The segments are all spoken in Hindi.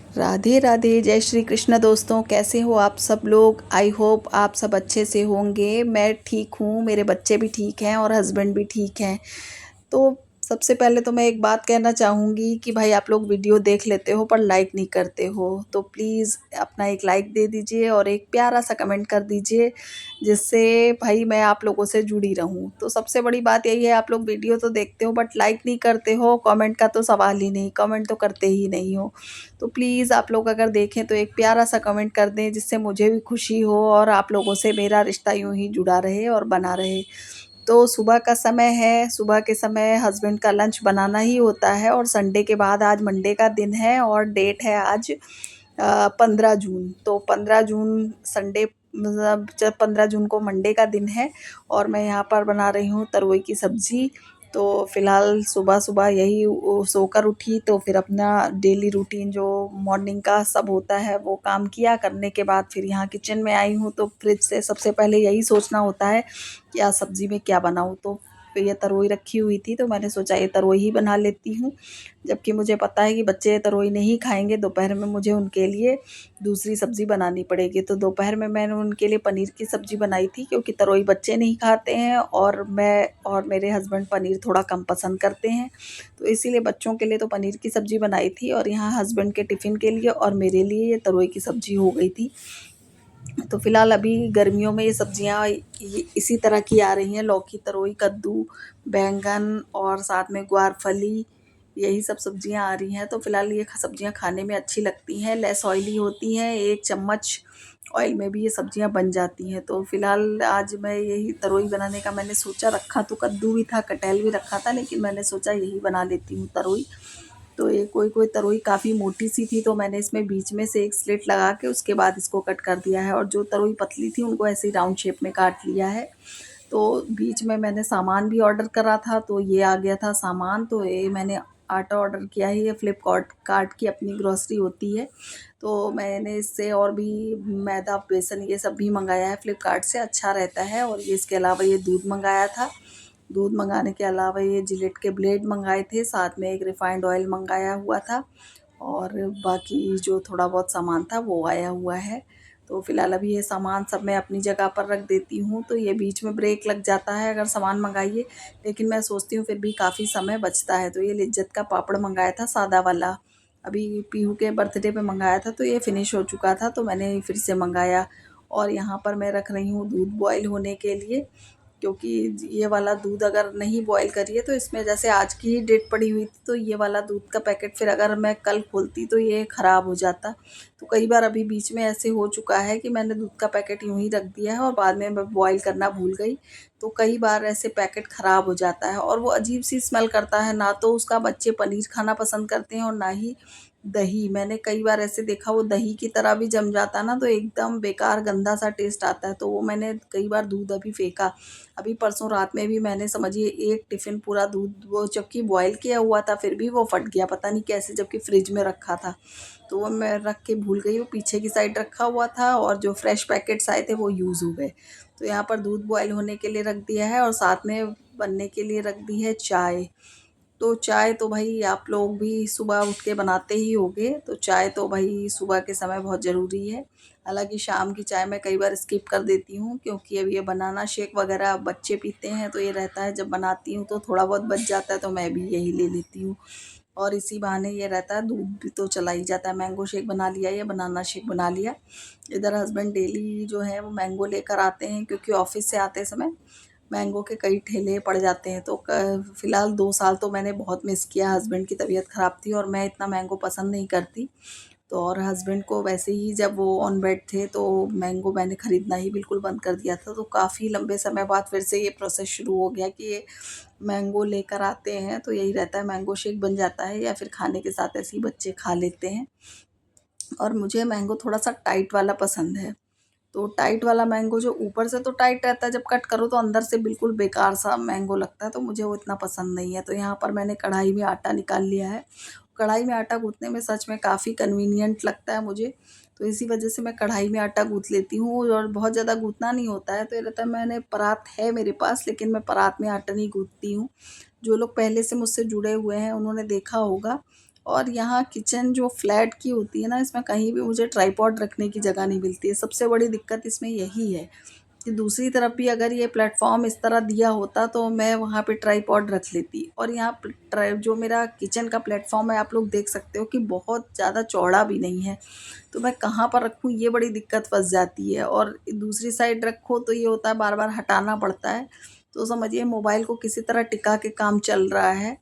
राधे राधे, जय श्री कृष्ण दोस्तों। कैसे हो आप सब लोग? आई होप आप सब अच्छे से होंगे। मैं ठीक हूँ, मेरे बच्चे भी ठीक हैं और हस्बैंड भी ठीक हैं। तो सबसे पहले तो मैं एक बात कहना चाहूँगी कि भाई आप लोग वीडियो देख लेते हो पर लाइक नहीं करते हो, तो प्लीज़ अपना एक लाइक दे दीजिए और एक प्यारा सा कमेंट कर दीजिए, जिससे भाई मैं आप लोगों से जुड़ी रहूँ। तो सबसे बड़ी बात यही है, आप लोग वीडियो तो देखते हो बट लाइक नहीं करते हो, कमेंट का तो सवाल ही नहीं, कमेंट तो करते ही नहीं हो। तो प्लीज़ आप लोग अगर देखें तो एक प्यारा सा कमेंट कर दें, जिससे मुझे भी खुशी हो और आप लोगों से मेरा रिश्ता यूँ ही जुड़ा रहे और बना रहे। तो सुबह का समय है, सुबह के समय हस्बैंड का लंच बनाना ही होता है और संडे के बाद आज मंडे का दिन है और डेट है आज 15 जून। तो 15 जून संडे, मतलब जब 15 जून को मंडे का दिन है और मैं यहाँ पर बना रही हूँ तरोई की सब्ज़ी। तो फ़िलहाल सुबह-सुबह यही सोकर उठी तो फिर अपना डेली रूटीन जो मॉर्निंग का सब होता है वो काम किया। करने के बाद फिर यहाँ किचन में आई हूँ तो फ्रिज से सबसे पहले यही सोचना होता है कि आज सब्ज़ी में क्या बनाऊँ। तो ये तरोई रखी हुई थी तो मैंने सोचा ये तरोई ही बना लेती हूँ। जबकि मुझे पता है कि बच्चे तरोई नहीं खाएँगे, दोपहर में मुझे उनके लिए दूसरी सब्ज़ी बनानी पड़ेगी। तो दोपहर में मैंने उनके लिए पनीर की सब्ज़ी बनाई थी, क्योंकि तरोई बच्चे नहीं खाते हैं और मैं और मेरे हस्बैंड पनीर थोड़ा कम पसंद करते हैं। तो इसीलिए बच्चों के लिए तो पनीर की सब्ज़ी बनाई थी और यहाँ हस्बैंड के टिफ़िन के लिए और मेरे लिए ये तरोई की सब्ज़ी हो गई थी। तो फ़िलहाल अभी गर्मियों में ये सब्ज़ियाँ इसी तरह की आ रही हैं, लौकी, तरोई, कद्दू, बैंगन और साथ में ग्वारफली, यही सब सब्ज़ियाँ आ रही हैं। तो फ़िलहाल ये सब्ज़ियाँ खाने में अच्छी लगती हैं, लेस ऑयली होती हैं, 1 चम्मच ऑयल में भी ये सब्ज़ियाँ बन जाती हैं। तो फ़िलहाल आज मैं यही तरोई बनाने का मैंने सोचा, रखा तो कद्दू भी था, कटहल भी रखा था, लेकिन मैंने सोचा यही बना लेती हूँ तरोई। तो ये कोई तरोई काफ़ी मोटी सी थी तो मैंने इसमें बीच में से एक स्लिट लगा के उसके बाद इसको कट कर दिया है, और जो तरोई पतली थी उनको ऐसे ही राउंड शेप में काट लिया है। तो बीच में मैंने सामान भी ऑर्डर करा था तो ये आ गया था सामान। तो ये मैंने आटा ऑर्डर किया है, ये फ्लिपकार्ट कार्ट की अपनी ग्रॉसरी होती है। तो मैंने इससे और भी मैदा, बेसन ये सब भी मंगाया है फ्लिपकार्ट से, अच्छा रहता है। और ये इसके अलावा ये दूध मंगाया था। दूध मंगाने के अलावा ये जिलेट के ब्लेड मंगाए थे, साथ में एक रिफाइंड ऑयल मंगाया हुआ था और बाकी जो थोड़ा बहुत सामान था वो आया हुआ है। तो फ़िलहाल अभी ये सामान सब मैं अपनी जगह पर रख देती हूँ, तो ये बीच में ब्रेक लग जाता है अगर सामान मंगाइए, लेकिन मैं सोचती हूँ फिर भी काफ़ी समय बचता है। तो ये लिज्जत का पापड़ मंगाया था सादा वाला, अभी पीहू के बर्थडे पे मंगाया था तो ये फ़िनिश हो चुका था तो मैंने फिर से मंगाया। और यहाँ पर मैं रख रही हूँ दूध बॉयल होने के लिए, क्योंकि ये वाला दूध अगर नहीं बॉयल करिए तो इसमें जैसे आज की ही डेट पड़ी हुई थी, तो ये वाला दूध का पैकेट फिर अगर मैं कल खोलती तो ये ख़राब हो जाता। तो कई बार अभी बीच में ऐसे हो चुका है कि मैंने दूध का पैकेट यूँ ही रख दिया है और बाद में मैं बॉयल करना भूल गई। तो कई बार ऐसे पैकेट ख़राब हो जाता है और वो अजीब सी स्मेल करता है, ना तो उसका बच्चे पनीर खाना पसंद करते हैं और ना ही दही। मैंने कई बार ऐसे देखा वो दही की तरह भी जम जाता ना, तो एकदम बेकार गंदा सा टेस्ट आता है। तो वो मैंने कई बार दूध अभी फेंका। अभी परसों रात में भी मैंने समझिए एक टिफ़िन पूरा दूध, वो जबकि बॉयल किया हुआ था फिर भी वो फट गया, पता नहीं कैसे, जबकि फ्रिज में रखा था। तो वो मैं रख के भूल गई, वो पीछे की साइड रखा हुआ था और जो फ्रेश पैकेट्स आए थे वो यूज़ हो गए। तो यहाँ पर दूध बॉयल होने के लिए रख दिया है और साथ में बनने के लिए रख दी है चाय। तो चाय तो भाई आप लोग भी सुबह उठ के बनाते ही होंगे, तो चाय तो भाई सुबह के समय बहुत ज़रूरी है। हालाँकि शाम की चाय मैं कई बार स्किप कर देती हूँ, क्योंकि अब ये बनाना शेक वग़ैरह बच्चे पीते हैं तो ये रहता है जब बनाती हूँ तो थोड़ा बहुत बच जाता है तो मैं भी यही ले लेती हूँ। और इसी बहाने ये रहता है दूध भी तो चला ही जाता है, मैंगो शेक बना लिया या बनाना शेक बना लिया। इधर हस्बैंड डेली जो है वो मैंगो लेकर आते हैं, क्योंकि ऑफ़िस से आते समय मैंगो के कई ठेले पड़ जाते हैं। तो फ़िलहाल 2 साल तो मैंने बहुत मिस किया, हस्बैंड की तबीयत ख़राब थी और मैं इतना मैंगो पसंद नहीं करती। तो और हस्बैंड को वैसे ही जब वो ऑन बेड थे तो मैंगो मैंने ख़रीदना ही बिल्कुल बंद कर दिया था। तो काफ़ी लंबे समय बाद फिर से ये प्रोसेस शुरू हो गया कि ये मैंगो लेकर आते हैं तो यही रहता है, मैंगो शेक बन जाता है या फिर खाने के साथ ऐसे ही बच्चे खा लेते हैं। और मुझे मैंगो थोड़ा-सा टाइट वाला पसंद है। तो टाइट वाला मैंगो जो ऊपर से तो टाइट रहता है, जब कट करो तो अंदर से बिल्कुल बेकार सा मैंगो लगता है, तो मुझे वो इतना पसंद नहीं है। तो यहाँ पर मैंने कढ़ाई में आटा निकाल लिया है। कढ़ाई में आटा गूँथने में सच में काफ़ी कन्वीनिएंट लगता है मुझे, तो इसी वजह से मैं कढ़ाई में आटा गूँथ लेती हूँ और बहुत ज़्यादा गूँथना नहीं होता है। तो ये रहता है, मैंने परात है मेरे पास, लेकिन मैं परात में आटा नहीं गूँथती हूँ। जो लोग पहले से मुझसे जुड़े हुए हैं उन्होंने देखा होगा और यहाँ किचन जो फ्लैट की होती है ना, इसमें कहीं भी मुझे ट्राइपॉड रखने की जगह नहीं मिलती है। सबसे बड़ी दिक्कत इसमें यही है कि दूसरी तरफ भी अगर ये प्लेटफ़ॉर्म इस तरह दिया होता तो मैं वहाँ पे ट्राइपॉड रख लेती। और यहाँ जो मेरा किचन का प्लेटफ़ॉर्म है, आप लोग देख सकते हो कि बहुत ज़्यादा चौड़ा भी नहीं है। तो मैं कहाँ पर रखूँ, ये बड़ी दिक्कत फँस जाती है। और दूसरी साइड रखो तो ये होता है बार-बार हटाना पड़ता है। तो समझिए मोबाइल को किसी तरह टिका के काम चल रहा है।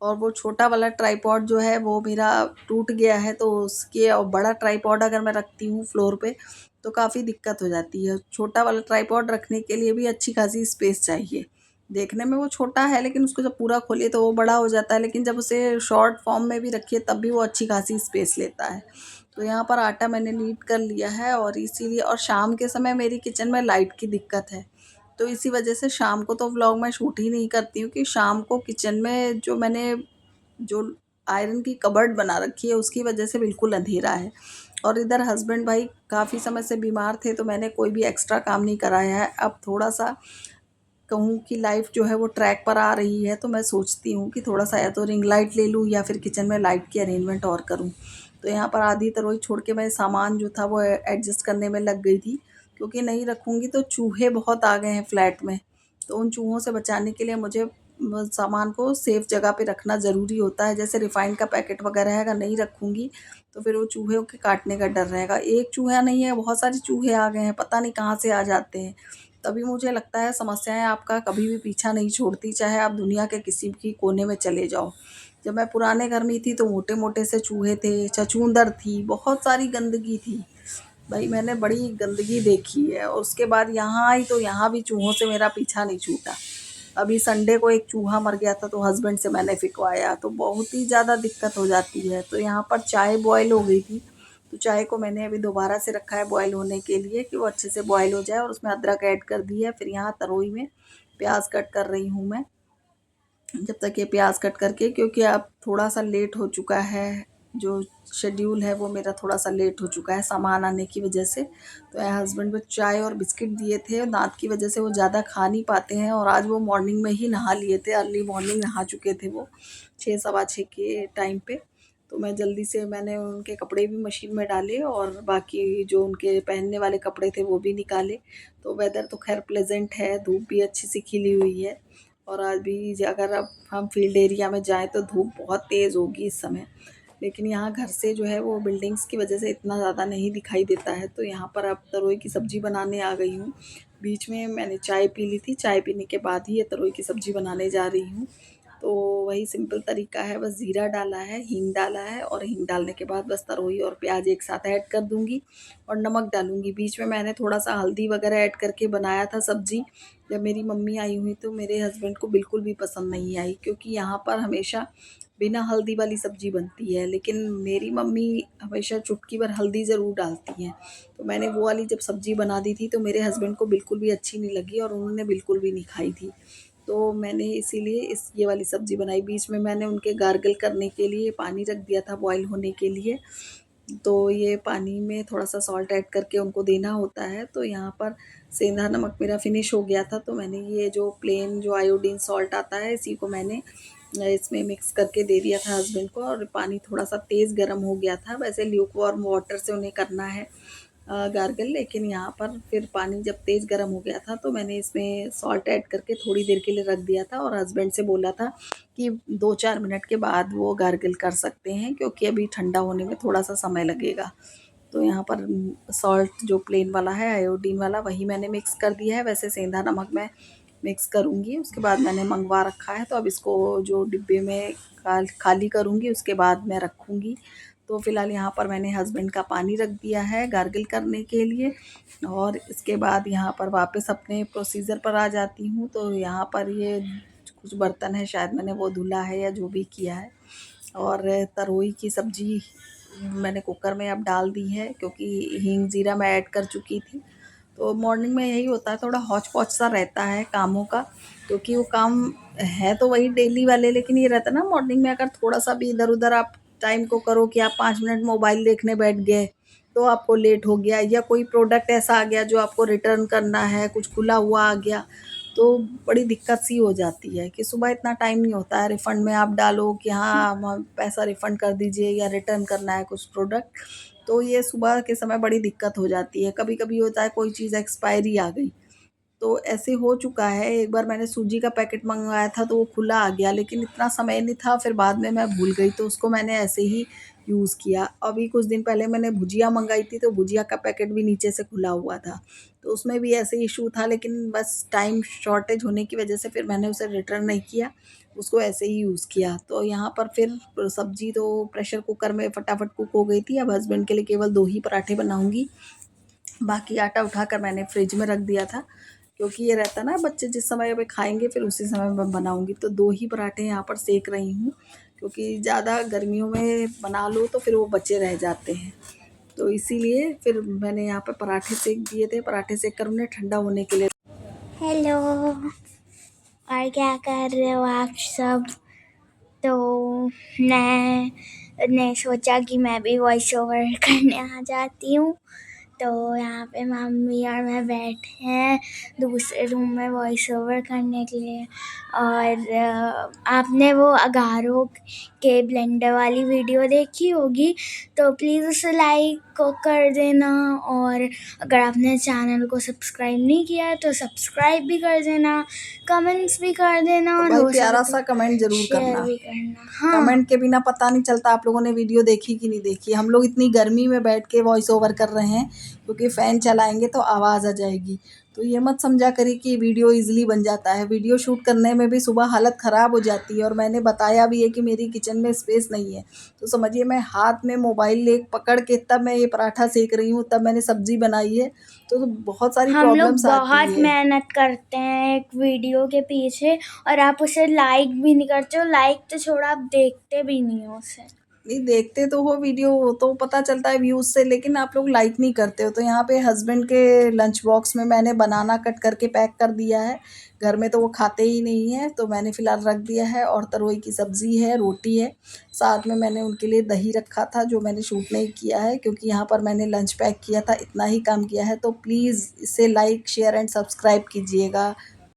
और वो छोटा वाला ट्राइपॉड जो है वो मेरा टूट गया है, तो उसके और बड़ा ट्राइपॉड अगर मैं रखती हूँ फ्लोर पे तो काफ़ी दिक्कत हो जाती है। छोटा वाला ट्राइपॉड रखने के लिए भी अच्छी खासी स्पेस चाहिए। देखने में वो छोटा है लेकिन उसको जब पूरा खोलिए तो वो बड़ा हो जाता है, लेकिन जब उसे शॉर्ट फॉर्म में भी रखिए तब भी वो अच्छी खासी स्पेस लेता है। तो यहाँ पर आटा मैंने नीट कर लिया है और इसीलिए, और शाम के समय मेरी किचन में लाइट की दिक्कत है। तो इसी वजह से शाम को तो व्लॉग मैं शूट ही नहीं करती हूँ कि शाम को किचन में जो आयरन की कबर्ड बना रखी है उसकी वजह से बिल्कुल अंधेरा है। और इधर हस्बैंड भाई काफ़ी समय से बीमार थे तो मैंने कोई भी एक्स्ट्रा काम नहीं कराया है। अब थोड़ा-सा कहूँ कि लाइफ जो है वो ट्रैक पर आ रही है तो मैं सोचती हूँ कि थोड़ा-सा या तो रिंग लाइट ले लूँ या फिर किचन में लाइट की अरेंजमेंट और करूँ। तो यहाँ पर आधी तरोई छोड़ के मैं सामान जो था वो एडजस्ट करने में लग गई थी, क्योंकि नहीं रखूँगी तो चूहे बहुत आ गए हैं फ्लैट में। तो उन चूहों से बचाने के लिए मुझे सामान को सेफ जगह पे रखना ज़रूरी होता है। जैसे रिफ़ाइंड का पैकेट वगैरह है, अगर नहीं रखूँगी तो फिर वो चूहों के काटने का डर रहेगा। एक चूहा नहीं है, बहुत सारे चूहे आ गए हैं, पता नहीं कहाँ से आ जाते हैं। तभी मुझे लगता है समस्याएँ आपका कभी भी पीछा नहीं छोड़ती, चाहे आप दुनिया के किसी भी कोने में चले जाओ। जब मैं पुराने घर में थी तो मोटे-मोटे से चूहे थे, छछूंदर थी, बहुत सारी गंदगी थी। भाई मैंने बड़ी गंदगी देखी है और उसके बाद यहाँ आई तो यहाँ भी चूहों से मेरा पीछा नहीं छूटा। अभी संडे को एक चूहा मर गया था तो हस्बैंड से मैंने फिकवाया, तो बहुत ही ज़्यादा दिक्कत हो जाती है। तो यहाँ पर चाय बॉयल हो गई थी, तो चाय को मैंने अभी दोबारा से रखा है बॉयल होने के लिए कि वो अच्छे से बॉयल हो जाए, और उसमें अदरक ऐड कर दी है। फिर यहाँ तरोई में प्याज कट कर रही हूँ मैं, जब तक ये प्याज कट करके, क्योंकि अब थोड़ा सा लेट हो चुका है, जो शेड्यूल है वो मेरा थोड़ा सा लेट हो चुका है सामान आने की वजह से। तो हस्बैंड को चाय और बिस्किट दिए थे, और दांत की वजह से वो ज़्यादा खा नहीं पाते हैं, और आज वो मॉर्निंग में ही नहा लिए थे, अर्ली मॉर्निंग नहा चुके थे वो 6 सवा 6 के टाइम पे। तो मैं जल्दी से मैंने उनके कपड़े भी मशीन में डाले और बाकी जो उनके पहनने वाले कपड़े थे वो भी निकाले। तो वेदर तो खैर प्लेजेंट है, धूप भी अच्छी सी खिली हुई है। और आज भी अगर अब हम फील्ड एरिया में जाएँ तो धूप बहुत तेज़ होगी इस समय। लेकिन यहाँ घर से जो है वो बिल्डिंग्स की वजह से इतना ज़्यादा नहीं दिखाई देता है। तो यहाँ पर अब तरोई की सब्ज़ी बनाने आ गई हूँ। बीच में मैंने चाय पी ली थी, चाय पीने के बाद ही ये तरोई की सब्ज़ी बनाने जा रही हूँ। तो वही सिंपल तरीका है, बस ज़ीरा डाला है, हींग डाला है, और हींग डालने के बाद बस तरोई और प्याज एक साथ ऐड कर दूँगी और नमक डालूँगी। बीच में मैंने थोड़ा-सा हल्दी वगैरह ऐड करके बनाया था सब्ज़ी। जब मेरी मम्मी आई हुई तो मेरे हस्बैंड को बिल्कुल भी पसंद नहीं आई, क्योंकि यहाँ पर हमेशा बिना हल्दी वाली सब्ज़ी बनती है, लेकिन मेरी मम्मी हमेशा चुटकी भर हल्दी ज़रूर डालती हैं। तो मैंने वो वाली जब सब्ज़ी बना दी थी तो मेरे हस्बैंड को बिल्कुल भी अच्छी नहीं लगी और उन्होंने बिल्कुल भी नहीं खाई थी। तो मैंने इसीलिए ये वाली सब्ज़ी बनाई। बीच में मैंने उनके गार्गल करने के लिए पानी रख दिया था बॉयल होने के लिए। तो ये पानी में थोड़ा-सा सॉल्ट ऐड करके उनको देना होता है। तो यहाँ पर सेंधा नमक मेरा फिनिश हो गया था, तो मैंने ये जो प्लेन जो आयोडीन सॉल्ट आता है इसी को मैंने इसमें मिक्स करके दे दिया था हस्बैंड को, और पानी थोड़ा-सा तेज़ गर्म हो गया था। वैसे ल्यूकवार्म वाटर से उन्हें करना है गार्गल, लेकिन यहाँ पर फिर पानी जब तेज़ गर्म हो गया था तो मैंने इसमें सॉल्ट ऐड करके थोड़ी देर के लिए रख दिया था, और हस्बैंड से बोला था कि 2-4 मिनट के बाद वो गार्गल कर सकते हैं, क्योंकि अभी ठंडा होने में थोड़ा-सा समय लगेगा। तो यहाँ पर सॉल्ट जो प्लेन वाला है आयोडीन वाला वही मैंने मिक्स कर दिया है। वैसे सेंधा नमक मैं मिक्स करूँगी, उसके बाद मैंने मँगवा रखा है, तो अब इसको जो डिब्बे में खाली करूँगी उसके बाद मैं रखूँगी। तो फ़िलहाल यहाँ पर मैंने हस्बैंड का पानी रख दिया है गार्गल करने के लिए, और इसके बाद यहाँ पर वापस अपने प्रोसीजर पर आ जाती हूँ। तो यहाँ पर ये कुछ बर्तन है, शायद मैंने वो धुला है या जो भी किया है। और तरोई की सब्ज़ी मैंने कुकर में अब डाल दी है, क्योंकि हींग जीरा मैं ऐड कर चुकी थी। तो मॉर्निंग में यही होता है, थोड़ा हौच-पौच सा रहता है कामों का, क्योंकि वो काम है तो वही डेली वाले, लेकिन ये रहता है ना मॉर्निंग में अगर थोड़ा-सा भी इधर-उधर आप टाइम को करो कि आप 5 मिनट मोबाइल देखने बैठ गए, तो आपको लेट हो गया, या कोई प्रोडक्ट ऐसा आ गया जो आपको रिटर्न करना है, कुछ खुला हुआ आ गया, तो बड़ी दिक्कत सी हो जाती है कि सुबह इतना टाइम नहीं होता है रिफ़ंड में आप डालो कि हाँ पैसा रिफ़ंड कर दीजिए या रिटर्न करना है कुछ प्रोडक्ट, तो ये सुबह के समय बड़ी दिक्कत हो जाती है। कभी-कभी होता है कोई चीज़ एक्सपायरी आ गई, तो ऐसे हो चुका है। एक बार मैंने सूजी का पैकेट मँगवाया था तो वो खुला आ गया, लेकिन इतना समय नहीं था, फिर बाद में मैं भूल गई तो उसको मैंने ऐसे ही यूज़ किया। अभी कुछ दिन पहले मैंने भुजिया मँगाई थी तो भुजिया का पैकेट भी नीचे से खुला हुआ था, तो उसमें भी ऐसे ही इश्यू था, लेकिन बस टाइम शॉर्टेज होने की वजह से फिर मैंने उसे रिटर्न नहीं किया, उसको ऐसे ही यूज़ किया। तो यहाँ पर फिर सब्ज़ी तो प्रेशर कुकर में फटाफट कुक हो गई थी, अब हस्बैंड के लिए केवल 2 ही पराठे बनाऊँगी। बाकी आटा उठाकर मैंने फ्रिज में रख दिया था, क्योंकि ये रहता है ना बच्चे जिस समय पे खाएँगे फिर उसी समय मैं बनाऊँगी। तो 2 ही पराठे यहाँ पर सेक रही हूँ, क्योंकि ज़्यादा गर्मियों में बना लो तो फिर वो बचे रह जाते हैं। तो इसीलिए फिर मैंने यहाँ पे पराठे सेक दिए थे, पराठे सेक कर उन्हें ठंडा होने के लिए। हेलो, और क्या कर रहे हो आप सब? तो मैंने सोचा कि मैं भी वॉइस ओवर करने आ जाती हूँ। तो यहाँ पे मम्मी और मैं बैठे हैं दूसरे रूम में वॉइस ओवर करने के लिए। और आपने वो अगारो के ब्लेंडर वाली वीडियो देखी होगी, तो प्लीज़ उसे लाइक कर देना, और अगर आपने चैनल को सब्सक्राइब नहीं किया है तो सब्सक्राइब भी कर देना, कमेंट्स भी कर देना, तो और भाई हो प्यारा सके सा तो कमेंट ज़रूर शेयर करना। भी करना। हाँ, कमेंट के बिना पता नहीं चलता आप लोगों ने वीडियो देखी कि नहीं देखी। हम लोग इतनी गर्मी में बैठ के वॉइस ओवर कर रहे हैं, क्योंकि फ़ैन चलाएँगे तो आवाज़ आ जाएगी। तो ये मत समझा करिए कि वीडियो ईज़िली बन जाता है। वीडियो शूट करने में भी सुबह हालत ख़राब हो जाती है, और मैंने बताया भी है कि मेरी किचन में स्पेस नहीं है। तो समझिए मैं हाथ में मोबाइल ले पकड़ के तब मैं ये पराठा सेक रही हूँ, तब मैंने सब्ज़ी बनाई है। तो बहुत सारी हम लोग प्रॉब्लम्स आती बहुत है। मेहनत करते हैं एक वीडियो के पीछे, और आप उसे लाइक भी नहीं करते हो। लाइक तो छोड़ा, आप देखते भी नहीं हो उसे। नहीं देखते तो हो वीडियो, तो पता चलता है व्यूज़ से, लेकिन आप लोग लाइक नहीं करते हो। तो यहाँ पे हस्बैंड के लंच बॉक्स में मैंने बनाना कट करके पैक कर दिया है। घर में तो वो खाते ही नहीं हैं, तो मैंने फ़िलहाल रख दिया है, और तरोई की सब्ज़ी है, रोटी है। साथ में मैंने उनके लिए दही रखा था, जो मैंने शूट नहीं किया है, क्योंकि यहाँ पर मैंने लंच पैक किया था, इतना ही काम किया है। तो प्लीज़ इसे लाइक, शेयर एंड सब्सक्राइब कीजिएगा।